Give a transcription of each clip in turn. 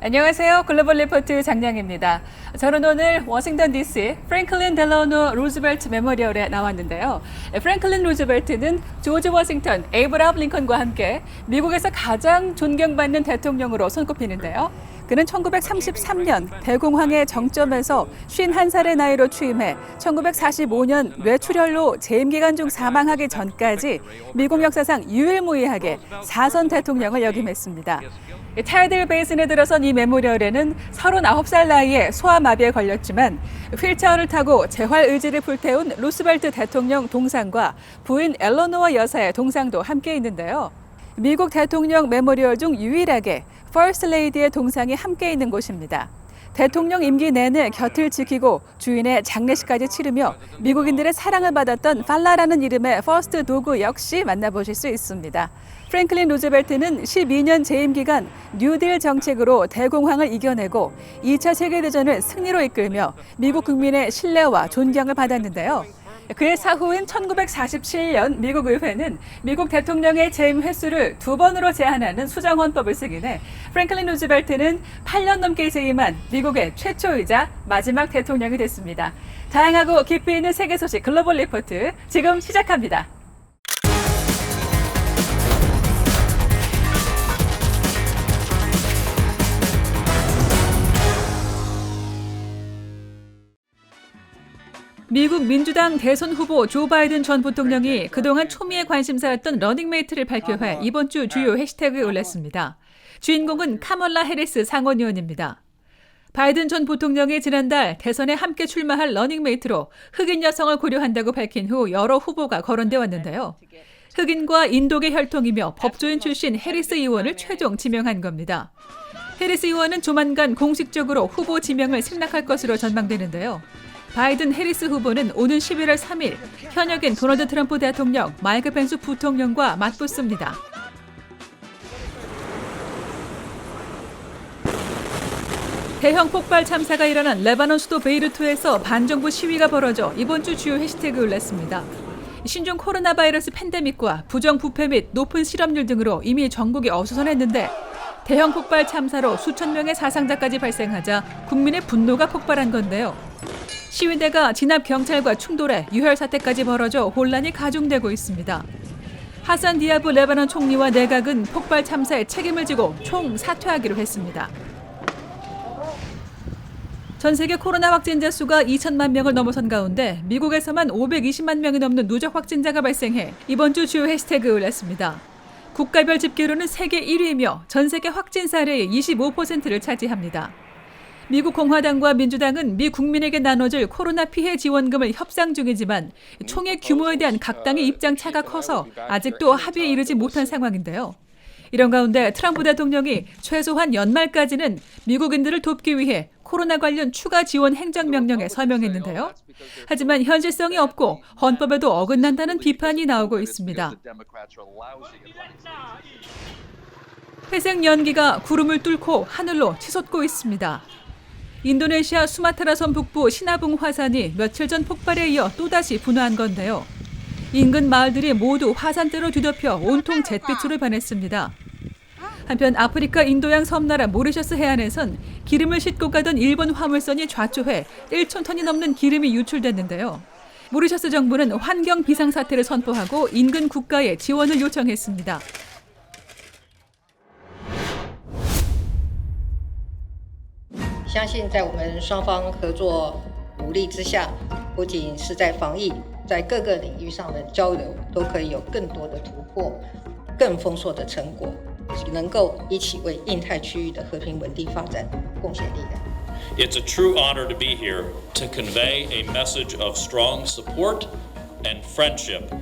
안녕하세요. 글로벌 리포트 장량입니다. 저는 오늘 워싱턴 DC 프랭클린 델러노 루즈벨트 메모리얼에 나왔는데요. 프랭클린 루즈벨트는 조지 워싱턴, 에이브라함 링컨과 함께 미국에서 가장 존경받는 대통령으로 손꼽히는데요. 그는 1933년 대공황의 정점에서 51살의 나이로 취임해 1945년 뇌출혈로 재임 기간 중 사망하기 전까지 미국 역사상 유일무이하게 4선 대통령을 역임했습니다. 타이들 베이슨에 들어선 이 메모리얼에는 39살 나이에 소아마비에 걸렸지만 휠체어를 타고 재활 의지를 불태운 루스벨트 대통령 동상과 부인 엘러노어 여사의 동상도 함께 있는데요. 미국 대통령 메모리얼 중 유일하게 퍼스트 레이디의 동상이 함께 있는 곳입니다. 대통령 임기 내내 곁을 지키고 주인의 장례식까지 치르며 미국인들의 사랑을 받았던 팔라라는 이름의 퍼스트 도그 역시 만나보실 수 있습니다. 프랭클린 루즈벨트는 12년 재임 기간 뉴딜 정책으로 대공황을 이겨내고 2차 세계대전을 승리로 이끌며 미국 국민의 신뢰와 존경을 받았는데요. 그의 사후인 1947년 미국 의회는 미국 대통령의 재임 횟수를 2번으로 제한하는 수정헌법을 승인해 프랭클린 루즈벨트는 8년 넘게 재임한 미국의 최초이자 마지막 대통령이 됐습니다. 다양하고 깊이 있는 세계 소식 글로벌 리포트 지금 시작합니다. 미국 민주당 대선 후보 조 바이든 전 부통령이 그동안 초미의 관심사였던 러닝메이트를 발표해 이번 주 주요 해시태그에 올랐습니다. 주인공은 카멀라 해리스 상원의원입니다. 바이든 전 부통령이 지난달 대선에 함께 출마할 러닝메이트로 흑인 여성을 고려한다고 밝힌 후 여러 후보가 거론돼 왔는데요. 흑인과 인도계 혈통이며 법조인 출신 해리스 의원을 최종 지명한 겁니다. 해리스 의원은 조만간 공식적으로 후보 지명을 승낙할 것으로 전망되는데요. 바이든 해리스 후보는 오는 11월 3일 현역인 도널드 트럼프 대통령, 마이크 펜스 부통령과 맞붙습니다. 대형 폭발 참사가 일어난 레바논 수도 베이루트에서 반정부 시위가 벌어져 이번 주 주요 해시태그에 올랐습니다. 신종 코로나 바이러스 팬데믹과 부정부패 및 높은 실업률 등으로 이미 전국이 어수선했는데 대형 폭발 참사로 수천 명의 사상자까지 발생하자 국민의 분노가 폭발한 건데요. 시위대가 진압 경찰과 충돌해 유혈 사태까지 벌어져 혼란이 가중되고 있습니다. 하산 디아브 레바논 총리와 내각은 폭발 참사에 책임을 지고 총 사퇴하기로 했습니다. 전 세계 코로나 확진자 수가 2천만 명을 넘어선 가운데 미국에서만 520만 명이 넘는 누적 확진자가 발생해 이번 주 주요 해시태그에 올랐습니다. 국가별 집계로는 세계 1위이며 전 세계 확진 사례의 25%를 차지합니다. 미국 공화당과 민주당은 미 국민에게 나눠줄 코로나 피해 지원금을 협상 중이지만 총액 규모에 대한 각 당의 입장 차가 커서 아직도 합의에 이르지 못한 상황인데요. 이런 가운데 트럼프 대통령이 최소한 연말까지는 미국인들을 돕기 위해 코로나 관련 추가 지원 행정명령에 서명했는데요. 하지만 현실성이 없고 헌법에도 어긋난다는 비판이 나오고 있습니다. 회색 연기가 구름을 뚫고 하늘로 치솟고 있습니다. 인도네시아 수마트라 섬 북부 시나붕 화산이 며칠 전 폭발에 이어 또다시 분화한 건데요. 인근 마을들이 모두 화산대로 뒤덮여 온통 잿빛으로 변했습니다. 한편 아프리카 인도양 섬나라 모리셔스 해안에선 기름을 싣고 가던 일본 화물선이 좌초해 1천 톤이 넘는 기름이 유출됐는데요. 모리셔스 정부는 환경 비상사태를 선포하고 인근 국가에 지원을 요청했습니다. 相信在我们双方合作努力之下，不仅是在防疫，在各个领域上的交流都可以有更多的突破，更丰硕的成果，能够一起为印太区域的和平稳定发展贡献力量。It's a true honor to be here to convey a message of strong support and friendship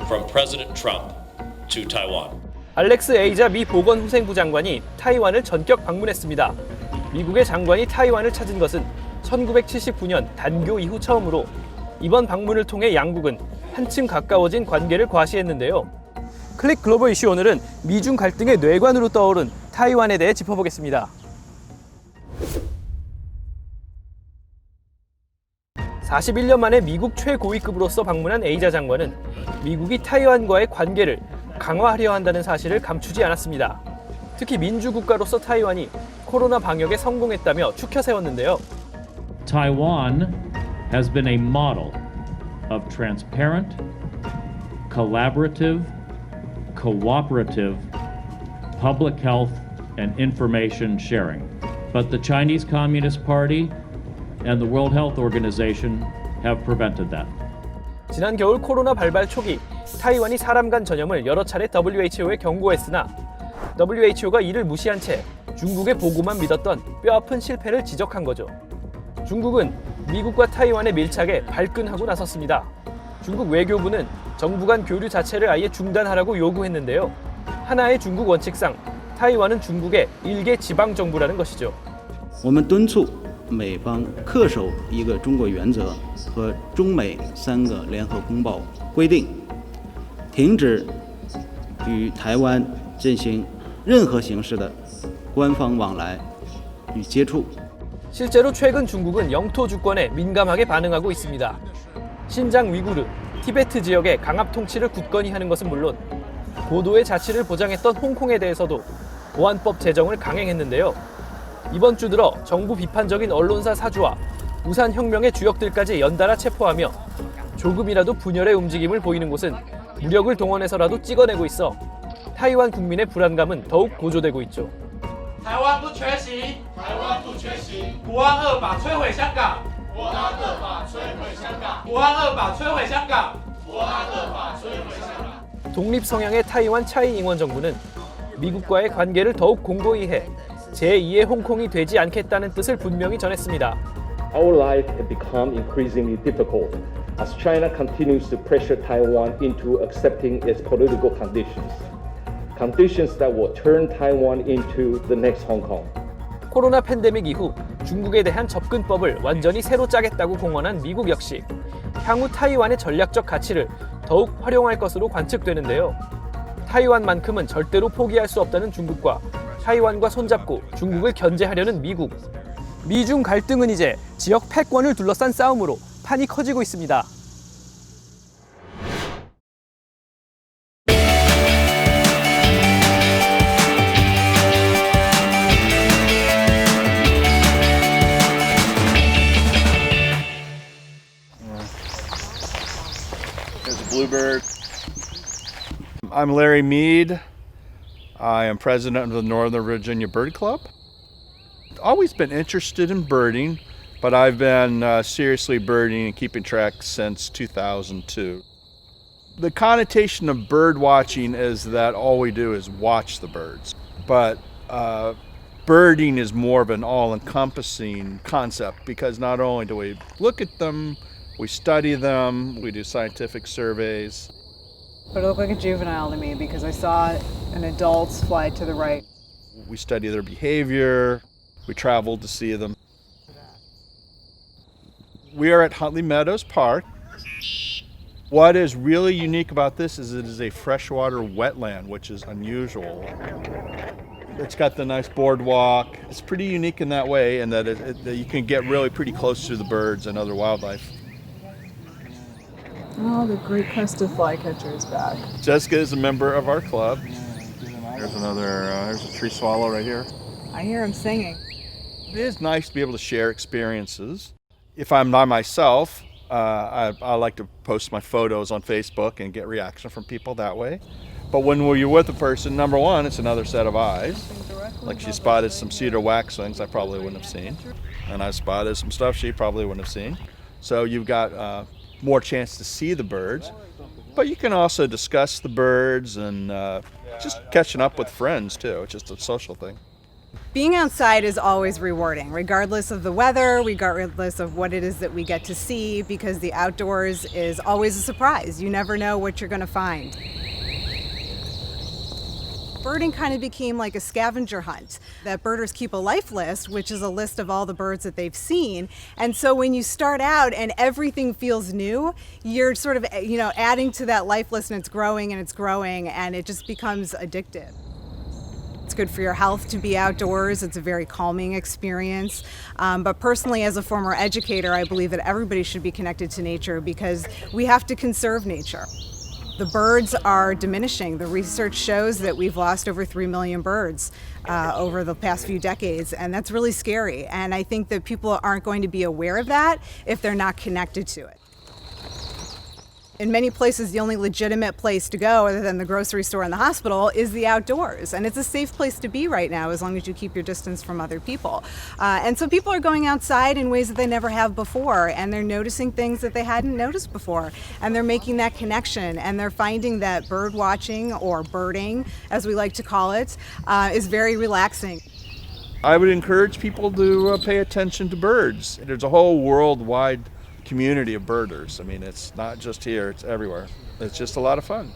from President Trump to Taiwan. 알렉스 에이자 미 보건후생부 장관이 타이완을 전격 방문했습니다. 미국의 장관이 타이완을 찾은 것은 1979년 단교 이후 처음으로 이번 방문을 통해 양국은 한층 가까워진 관계를 과시했는데요. 클릭 글로벌 이슈 오늘은 미중 갈등의 뇌관으로 떠오른 타이완에 대해 짚어보겠습니다. 41년 만에 미국 최고위급으로서 방문한 에이자 장관은 미국이 타이완과의 관계를 강화하려 한다는 사실을 감추지 않았습니다. 특히 민주국가로서 타이완이 코로나 방역에 성공했다며 축혀 세웠는데요. Taiwan has been a model of transparent, collaborative, cooperative public health and information sharing. But the Chinese Communist Party and the World Health Organization have prevented that. 지난 겨울 코로나 발발 초기 타이완이 사람 간 전염을 여러 차례 WHO에 경고했으나 WHO가 이를 무시한 채 중국의 보고만 믿었던 뼈아픈 실패를 지적한 거죠. 중국은 미국과 타이완의 밀착에 발끈하고 나섰습니다. 중국 외교부는 정부 간 교류 자체를 아예 중단하라고 요구했는데요. 하나의 중국 원칙상 타이완은 중국의 일개 지방 정부라는 것이죠. 我们敦促美方恪守一个中国原则和中美3个联合公报规定，停止与台湾进行任何形式的官方往来与接触。 실제로 최근 중국은 영토 주권에 민감하게 반응하고 있습니다. 신장 위구르, 티베트 지역의 강압 통치를 굳건히 하는 것은 물론 고도의 자치를 보장했던 홍콩에 대해서도 보안법 제정을 강행했는데요. 이번 주 들어 정부 비판적인 언론사 사주와 우산혁명의 주역들까지 연달아 체포하며 조금이라도 분열의 움직임을 보이는 곳은 무력을 동원해서라도 찍어내고 있어 타이완 국민의 불안감은 더욱 고조되고 있죠. 台湾不缺席，台湾不缺席。国安恶法摧毁香港，国安恶法摧毁香港，国安恶法摧毁香港，国安恶法摧毁香港。 독립 성향의 타이완 차이잉원 정부는 미국과의 관계를 더욱 공고히 해 제2의 홍콩이 되지 않겠다는 뜻을 분명히 전했습니다. Our life has become increasingly difficult as China continues to pressure Taiwan into accepting its political conditions. Conditions that will turn Taiwan into the next Hong Kong. 코로나 팬데믹 이후 중국에 대한 접근법을 완전히 새로 짜겠다고 공언한 미국 역시 향후 타이완의 전략적 가치를 더욱 활용할 것으로 관측되는데요. 타이완만큼은 절대로 포기할 수 없다는 중국과 타이완과 손잡고 중국을 견제하려는 미국. 미중 갈등은 이제 지역 패권을 둘러싼 싸움으로 판이 커지고 있습니다. There's a bluebird. I'm Larry Mead. I am president of the Northern Virginia Bird Club. Always been interested in birding, but I've been seriously birding and keeping track since 2002. The connotation of bird watching is that all we do is watch the birds, but birding is more of an all-encompassing concept because not only do we look at them, we study them, we do scientific surveys. But it looked like a juvenile to me because I saw an adult's fly to the right. We study their behavior, we traveled to see them. We are at Huntley Meadows Park. What is really unique about this is it is a freshwater wetland, which is unusual. It's got the nice boardwalk. It's pretty unique in that way, and that you can get really pretty close to the birds and other wildlife. Oh, the great crested flycatcher is back. Jessica is a member of our club. There's there's a tree swallow right here. I hear him singing. It is nice to be able to share experiences. If I'm by myself, I like to post my photos on Facebook and get reaction from people that way. But when you're with a person, number one, it's another set of eyes. Like she spotted some cedar waxwings I probably wouldn't have seen. And I spotted some stuff she probably wouldn't have seen. So you've got more chance to see the birds. But you can also discuss the birds and just catching up with friends too. It's just a social thing. Being outside is always rewarding, regardless of the weather, regardless of what it is that we get to see, because the outdoors is always a surprise. You never know what you're going to find. Birding kind of became like a scavenger hunt. That birders keep a life list, which is a list of all the birds that they've seen. And so when you start out and everything feels new, you're sort of, adding to that life list, and it's growing and it just becomes addictive. It's good for your health to be outdoors. It's a very calming experience. But personally, as a former educator, I believe that everybody should be connected to nature because we have to conserve nature. The birds are diminishing. The research shows that we've lost over 3 million birds over the past few decades, and that's really scary. And I think that people aren't going to be aware of that if they're not connected to it. In many places, the only legitimate place to go, other than the grocery store and the hospital, is the outdoors. And it's a safe place to be right now, as long as you keep your distance from other people. And so people are going outside in ways that they never have before, and they're noticing things that they hadn't noticed before. And they're making that connection, and they're finding that bird watching, or birding, as we like to call it, is very relaxing. I would encourage people to pay attention to birds. There's a whole worldwide community of birders. I mean, it's not just here, it's everywhere. It's just a lot of fun.